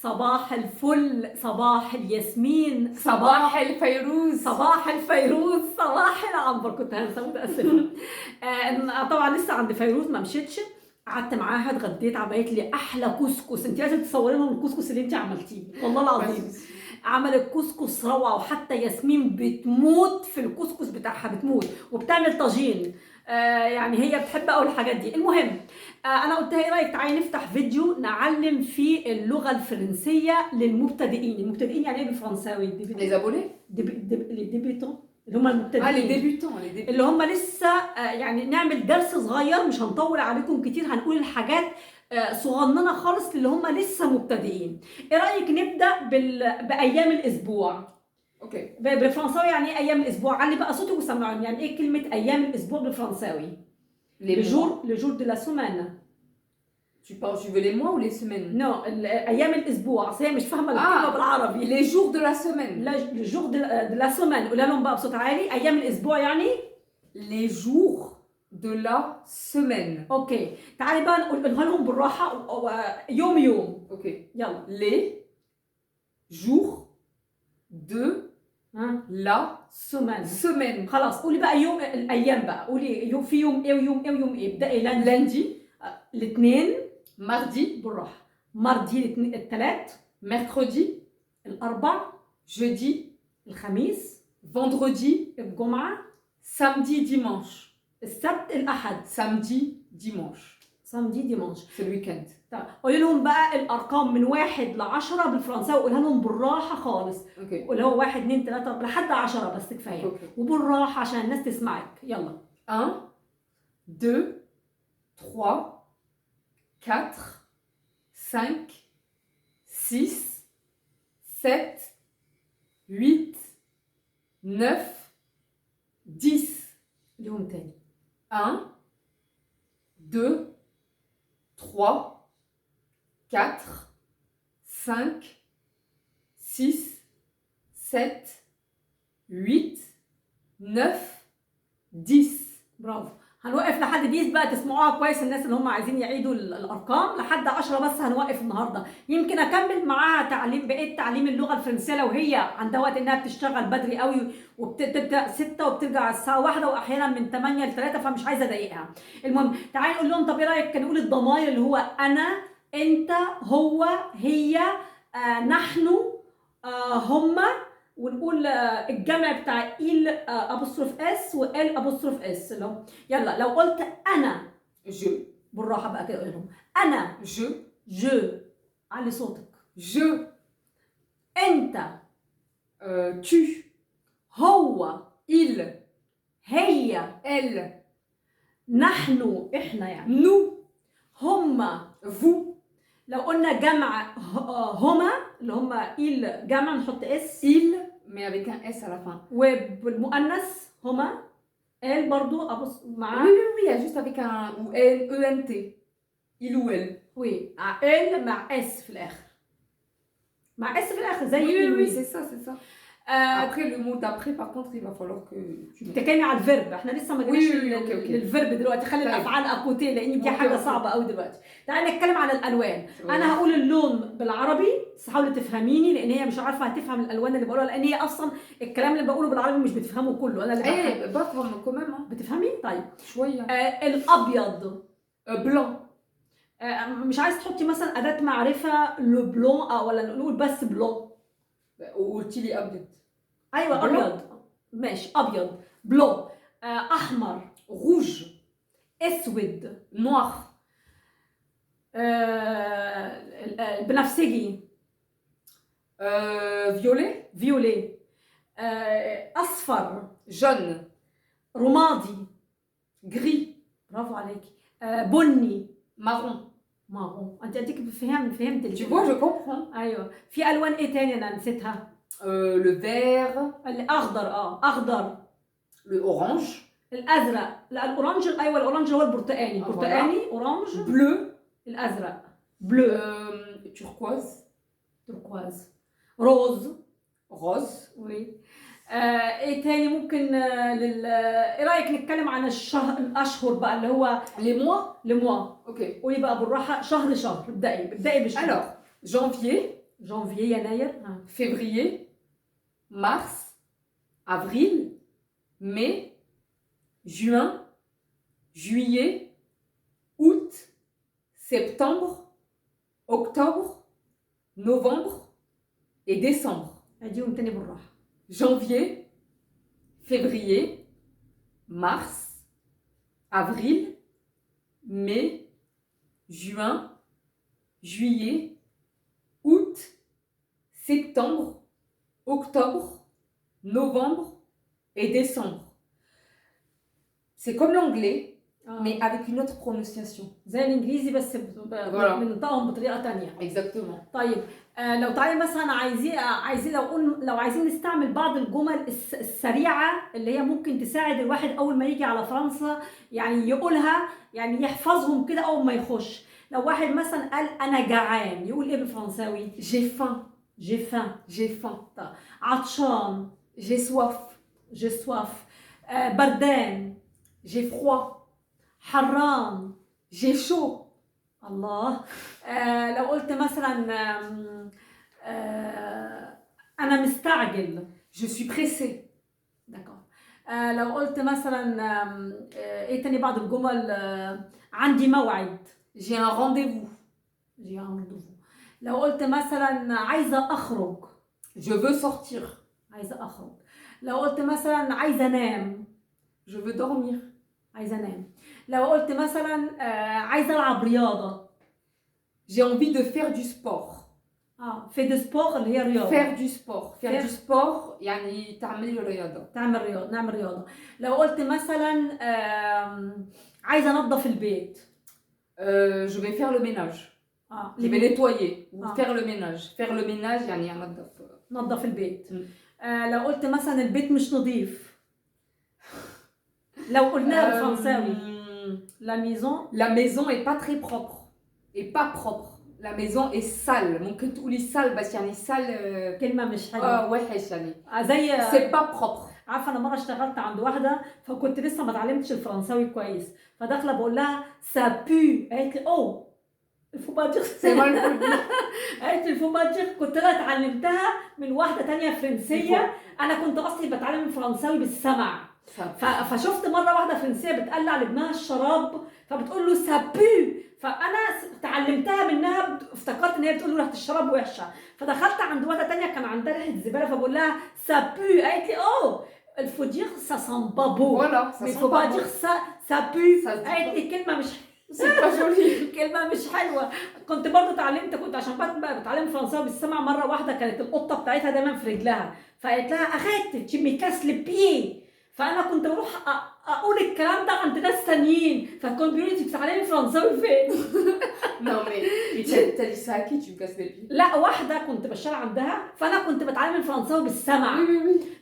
صباح الفل، صباح الياسمين، صباح الفيروز، صباح الفيروز، صباح العنبر. كنت هنسى متأسفة. طبعا لسه عند فيروز ما مشيتش، قعدت معاها اتغديت، عملت لي احلى كسكس. انت لازم تصوري لهم الكسكس اللي انت عملتيه والله العظيم. عملت كسكس روعه، وحتى ياسمين بتموت في الكسكس بتاعها، بتموت، وبتعمل طاجين. يعني هي بتحب قوي الحاجات دي. المهم انا قلت لها ايه رايك تعالي نفتح فيديو نعلم فيه اللغه الفرنسيه للمبتدئين. المبتدئين يعني ايه بالفرنساوي؟ لي زابوني، لي ديبيتون، اللي هم المبتدئين، لي ديبيوتون، اللي هم لسه. يعني نعمل درس صغير، مش هنطول عليكم كتير، هنقول الحاجات صغننه خالص اللي هم لسه مبتدئين. ايه رايك نبدا بايام الاسبوع؟ اوكي. بالفرنساوي يعني ايه ايام الاسبوع؟ علي بقى صوتك وسمعوني، يعني ايه كلمه ايام الاسبوع بالفرنساوي؟ لي جور دو لا سومان. Tu veux les mois ou les semaines? نو ايام الاسبوع، اصل هي مش فاهمه الكلمه بالعربي. les jours de la semaine. لي جور دو لا سومان. قولها لهم بقى بصوت عالي، ايام الاسبوع يعني les jours de la semaine. اوكي. تعالي بقى نقولها لهم بالراحه يوم يوم. اوكي. يلا. les jours de la semaine. خلاص قولي بقى يوم الايام بقى، قولي يوم في يوم ايه ويوم ايه ويوم ايه. ابدأي lundi, الاثنين، mardi, بالراحه، ماردي الثلاث، mercredi, الاربع، jeudi, الخميس، vendredi, الجمعه، samedi, dimanche. السبت، الاحد. samedi, dimanche. سامدي ديمانش. c'est le week-end. طيب قولي لهم بقى الارقام من 1 ل 10 بالفرنساوي، قولها لهم بالراحه خالص. اوكي. اللي هو 1 2 3 لحد 10 بس كفايه. أوكي. وبالراحه عشان الناس تسمعك. يلا. 1 2 3 4 5 6 7 8 9 10. اليوم تاني. 1 2 3 4 5 6 7 8 9 10. برافو. هنوقف لحد 10 بقى تسمعوها كويس الناس اللي هم عايزين يعيدوا الارقام. لحد 10 بس هنوقف النهارده. يمكن اكمل معاها تعليم بقيه تعليم اللغه الفرنسيه لو هي عندها وقت انها بتشتغل بدري قوي وبتبدا 6 وبترجع الساعه 1 واحيانا من 8 ل 3، فمش عايزه اضايقها. المهم تعالي نقول لهم طب ايه رايك نقول الضمائر اللي هو انا، انت، هو، هي، نحن، هم، ونقول الجمع بتاع إل أبوستروف إس وإل أبوستروف إس. يلا لو قلت أنا، je، بالراحة بقى كده قول لهم أنا، جو، علي صوتك. je، أنت، tu، هو، il، هي، elle، نحن، إحنا يعني، nous، هما، vous. لو قلنا جمع هما اللي هما إل جمع نحط إس، il mais avec un S à la fin. وبالمؤنث هما إل برضو أبص معاه. Oui, juste avec un ou ENT. il ou elle. وي إل مع إس في الآخر، مع إس في الآخر زي oui, c'est ça. Après le mot d'après par contre il va falloir que tu تتكلمي على الفيرب. احنا لسه ما جيناش للفيرب دلوقتي. خلي طيب. الافعال اكوتيه لان دي حاجه صعبه قوي دلوقتي. تعالي نتكلم عن الالوان. انا هقول اللون بالعربي بس حاولي تفهميني لان هي مش عارفه هتفهم الالوان اللي بقولها، لان هي اصلا الكلام اللي بقوله بالعربي مش بتفهمه كله. انا اللي بفهم كمان. بتفهمي؟ طيب شويه. الابيض بلون. مش عايز تحطي مثلا اداه معرفه لو بلون ولا نقول بس بلون؟ قلتي لي ابيض. ايوه ابيض ماشي. ابيض بلو. احمر روج. اسود نوار. بنفسجي فيولي. اصفر جون. رمادي جري. برافو عليكي. بني مارون. انت اديك فهمت. tu vois je comprends. ايوه. في الوان ايه تاني انا نسيتها؟ le vert. الاخضر اخضر. le orange. الازرق. لا الاورانج. ايوه الاورانج هو البرتقاني. برتقاني اورانج. bleu. الازرق بلو. توركواز. روز. وي. ايه تاني ممكن ايه رايك نتكلم عن الاشهر بقى اللي هو لي موا. اوكي. اوكي. قولي بقى بالراحه شهر. ابدأي بشهر. alors janvier. جانفي يناير. février, mars, avril, mai, juin, juillet, août, septembre, octobre, novembre et décembre. اديهم تاني بالراحه. Janvier, février, mars, avril, mai, juin, juillet, août, septembre, octobre, novembre et décembre. C'est comme l'anglais, mais avec une autre prononciation. زي الانجليزي بس Voilà. بننطقهم بطريقه تانية. Exactement. طيب لو تعالي مثلا عايزين لو عايزين نستعمل بعض الجمل السريعه اللي هي ممكن تساعد الواحد اول ما يجي على فرنسا يعني يقولها يعني يحفظهم كده اول ما يخش. لو واحد مثلا قال انا جعان يقول ايه بالفرنساوي؟ J'ai faim. جي فان. J'ai faim. عطشان J'ai soif. جي سواف. بردان. J'ai froid. حران. J'ai chaud. الله. لو قلت مثلا انا مستعجل. Je suis pressée. دكار. لو قلت مثلا ايه تاني بعض الجمل؟ عندي موعد. J'ai un rendez-vous. جي عندو. لو قلت مثلا عايزه اخرج. Je veux sortir. عايزه اخرج. لو قلت مثلا عايزه انام. Je veux dormir. عايزه انام. لو قلت مثلا عايزه العب رياضه. J'ai envie de faire du sport. في دي سبور اللي هي رياضه. Faire du sport. Faire du sport يعني تعمل رياضة. تعمل رياضه. نعمل رياضه. لو قلت مثلا عايزه انظف البيت. Je vais faire le ménage. Je vais nettoyer ou faire le ménage. Faire le ménage يعني أنظف. نظف البيت. لو قلت مثلا البيت مش نظيف. لو قلناها بالفرنساوي. La maison. La maison est pas très propre. Et pas propre. La maison est sale. ممكن تقولي sale بس يعني sale. كلمة مش حلوة. وحش يعني. زي. C'est pas propre. عارفة أنا مرة اشتغلت عند واحدة فكنت لسه ما اتعلمتش الفرنساوي كويس فداخلة بقول لها ça pue قالت لي أوه il faut pas dire c'est mal قالت لي il faut pas dire كنت أنا اتعلمتها من واحدة تانية فرنسية أنا كنت أصلي بتعلم الفرنساوي بالسمع فشفت مرة واحدة فرنسية بتقلع لابنها الشراب فبتقول له ça pue فانا تعلمتها منها افتكرت ان هي بتقول له ريحه الشراب وحشه فدخلت عند واحده تانية كان عندها ريحه زباله فبقول لها ça pue قالت لي اوه il faut dire ça sent pas beau voilà ça mais sent faut pas dire ça pue قالت لي كلمه مش c'est pas joli كلمه مش حلوه كنت برضو كنت عشان بتعلم فرنساوي بالسمع مره واحده كانت القطه بتاعتها دايما في رجلها فقالت لها arrête tu me casses le pied فانا كنت بروح اقول الكلام ده عند ناس تانيين فكنت بيقولوا لي انت بتتعلمي فرنساوي فين؟ non mais t'as dit ça à qui tu me casses les pieds؟ لا واحده كنت بشتغل عندها فانا كنت بتعلم الفرنساوي بالسمع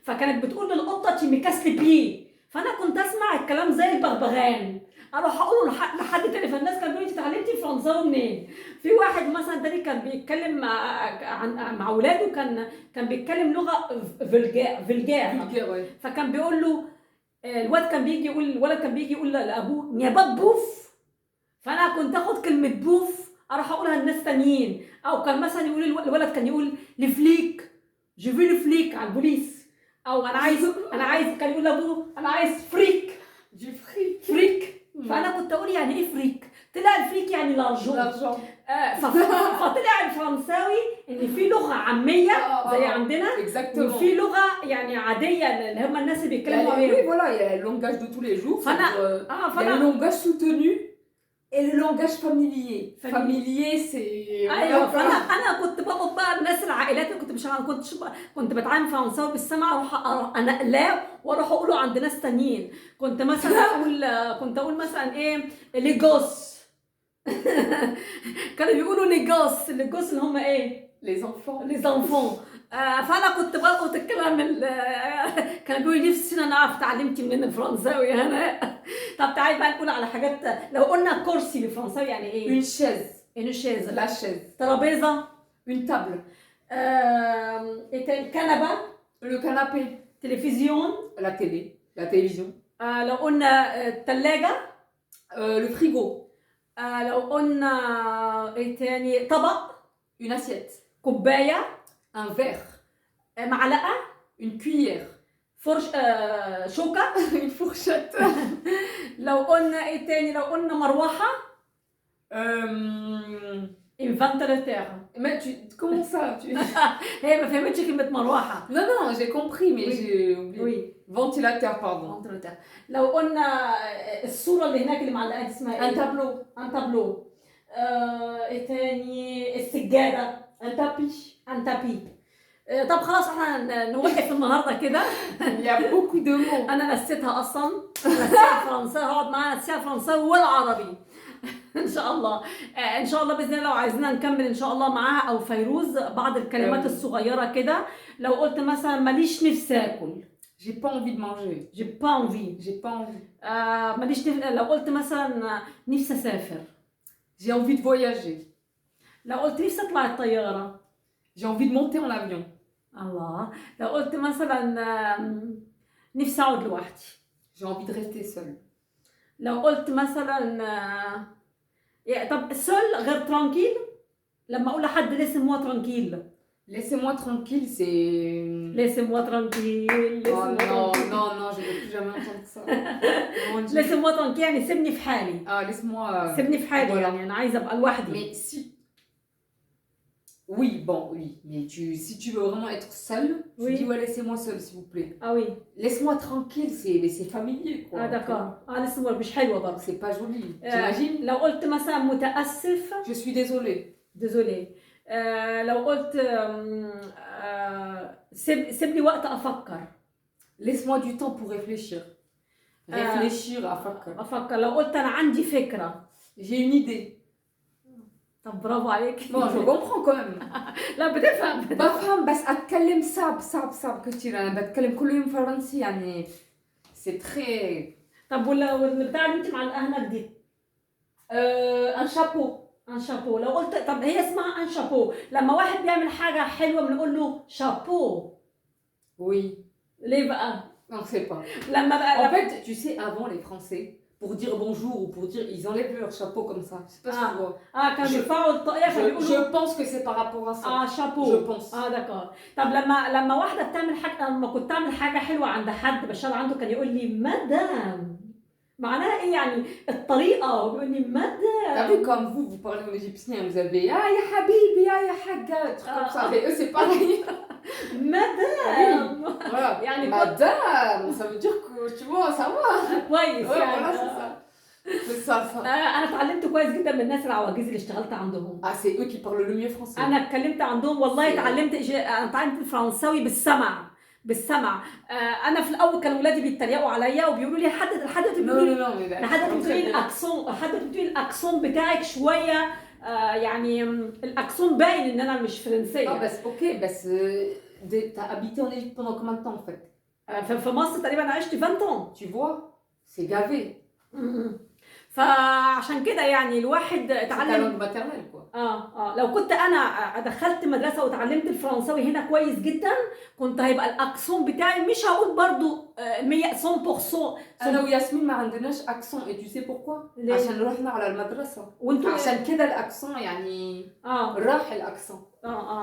فكانت بتقول للقطه تي ميكاس لي بي فانا كنت اسمع الكلام زي البغبغان اروح اقوله لحد تاني فالناس كانوا بيقولوا انت اتعلمتي الفرنساوي منين؟ في واحد مثلا تاني كان بيتكلم مع اولاده كان بيتكلم لغه فولجير فكان بيقول له الولد كان بيجي يقول لابوه نيا بوف فانا كنت اخد كلمه بوف اروح اقولها للناس تانيين او كان مثلا يقول الولد كان يقول لفليك جو في لفليك على البوليس او انا عايز كان يقول لابوه انا عايز فريك جو فريك فانا كنت اقول يعني ايه فريك طلع الفريك يعني لارجون فطلع الفرنساوي ان في لغه عاميه زي عندنا وفي لغه يعني عاديه اللي هم الناس اللي بيتكلموا عليها oui voilà il y a le langage de tous les jours il y a le langage soutenu et le langage familier c'est ايوه فانا كنت بقعد بقى الناس العائلات اللي كنت بتعلم فرنساوي بالسمع اروح انقلاه واروح اقوله عند ناس تانيين كنت اقول مثلا ايه ليجوس كانوا بيقولوا ليجوس اللي هم ايه les enfants فانا كنت بلقط الكلام كانوا بيقولوا نفسي انا اعرف اتعلمتي منين الفرنساوي هنا طب تعالي بقى نقول على حاجات لو قلنا كرسي بالفرنساوي يعني ايه؟ une chaise la chaise ترابيزه une table كنبه le canapé تلفزيون la télévision لو قلنا الثلاجه le frigo لو قلنا ايه تاني طبق une assiette كوبايه. Un verre. معلقه. Une cuillère. فرش شوكه. Une fourchette. لو قلنا ايه تاني؟ لو قلنا مروحه. Une ventilateur. Mais comment ça هي ما فهمتش كلمه مروحه. Non, non, j'ai compris, mais Oui. j'ai oublié. Oui. Ventilateur, pardon. Ventilateur. لو قلنا الصوره اللي هناك اللي معلقه دي اسمها Un ايه؟ tableau. ان تابلو. ايه تاني؟ السجاده. Un tapis. ان تابي. طب خلاص احنا نوقف النهارده كده. Il y a beaucoup de mots. انا نسيتها اصلا، نسيتها الفرنساوي، هقعد معاها نسيتها الفرنساوي والعربي. ان شاء الله. ان شاء الله باذن الله لو عايزين نكمل ان شاء الله معاها او فيروز بعض الكلمات الصغيره كده. لو قلت مثلا ماليش نفسي اكل. J'ai pas envie de manger. J'ai pas envie. J'ai pas envie. ماليش لو قلت مثلا نفسي اسافر. J'ai envie de voyager. لو قلت نفسي اطلع الطياره. J'ai envie de monter en avion. الله. لو قلت مثلا نفسي اقعد لوحدي. J'ai envie de rester seule. لو قلت مثلا طب سول غير ترانكيل. لما اقول لحد laissez-moi tranquille. Laissez-moi tranquille, c'est... Laissez-moi tranquille. Oh non, non, non, je ne veux plus jamais entendre ça. Mon Dieu. laissez-moi tranquille يعني سيبني في حالي. Laisse-moi... سيبني في حالي voilà. يعني انا عايزه ابقى لوحدي. Mais si... Oui, bon, oui. Mais si tu veux vraiment être seule, tu Oui. dis ouais, laissez-moi seule, s'il vous plaît. Ah oui. Laisse-moi tranquille, c'est familier, quoi. Ah d'accord. laissez-moi مش حلوه برضه. C'est pas joli. T'imagines? لو قلت مثلا متاسف. Je suis désolée. désolé. لو قلت سيب لي وقت افكر. Laisse-moi du temps pour réfléchir. Réfléchir, افكر. لو قلت انا عندي فكره. J'ai une idée. طب برافو عليك. Bon, je comprends quand même. لا بتفهم. بفهم بس اتكلم صعب كتير. انا بتكلم كل يوم فرنسي يعني c'est très. طب والبتاع اللي انت معلقاها هناك دي؟ ان شابو. لو قلت طب هي اسمها ان شابو. لما واحد بيعمل حاجه حلوه بنقول له شابو. Oui. ليه بقى؟ On sait pas. لما بقى En fait, tu sais, avant les Français, pour dire bonjour ou pour dire, ils enlèvent leur chapeau comme ça. Je sais pas si tu vois. كانوا بيرفعوا الطاقية فبيقولوا. Je pense que c'est par rapport à ça. شابو. Je pense. دكار. طب لما واحدة بتعمل حاجة، لما كنت أعمل حاجة حلوة عند حد بشتغل عنده كان يقول لي مدام. معناها ايه يعني الطريقة، وبيقول لي مدام. T'as vu comme vous parlez en égyptien, vous avez ya habibi, ya haga, trucs comme ça. Mais eux c'est pareil. مدام. Voilà. يعني madame, ça veut dire que tu vois, ça va. كويس يعني. Voilà, c'est ça. C'est ça. انا اتعلمت كويس جدا من الناس العواجيز اللي اشتغلت عندهم. C'est eux qui parlent le mieux français. انا اتكلمت عندهم والله. اتعلمت الفرنساوي بالسمع. انا في الاول كانوا ولادي بيتريقوا عليا وبيقولوا لي لحد بتقولي الاكسون بتاعك شويه يعني الاكسون باين ان انا مش فرنسيه. بس اوكي بس t'as habité en Égypte pendant combien de temps en fait? في مصر تقريبا عشت 20 ans. Tu vois, c'est gavé. فعشان كده يعني الواحد اتعلم لو كنت انا دخلت مدرسه وتعلمت الفرنساوي هنا كويس جدا كنت هيبقى الاكسون بتاعي مش هقول برضو 100%. انا وياسمين ما عندناش اكسون. et tu sais pourquoi؟ عشان رحنا على المدرسه وانتوا عشان كده الاكسون يعني راح الاكسون.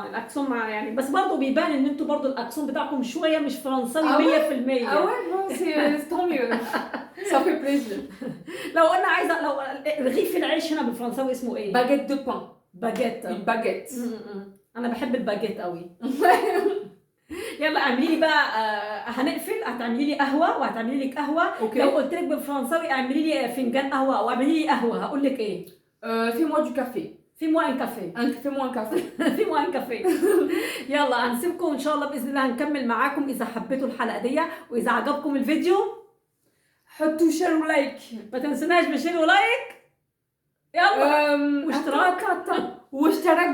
الاكسون يعني بس برضو بيبان ان انتوا برضو الاكسون بتاعكم شويه مش فرنساوي 100%. ouais c'est tant mieux. ça fait plaisir. لو انا عايزه لو رغيف العيش هنا بالفرنساوي اسمه ايه؟ باجيت دو بان. باجيت. انا بحب الباجيت قوي. يلا اعملي لي بقى هنقفل. هتعملي لي قهوه وهتعملي لي قهوه. أوكي. لو قلت لك بالفرنساوي اعملي لي فنجان قهوه او اعملي لي قهوه هقول لك ايه؟ fais-moi du café. fais-moi un café. fais-moi un café. fais-moi un café. يلا هنسيبكم ان شاء الله باذن الله. هنكمل معاكم اذا حبيتوا الحلقه دي واذا عجبكم الفيديو حطوا شير ولايك. ما تنسوناش بشير ولايك. يلا واشتراك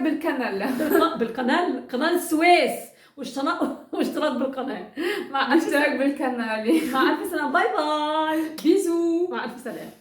بالقناه قناه السويس واشتراك بالقناه. اشتراك بالقناه. مع الف سلامه. باي باي. بيزو. مع الف سلامه.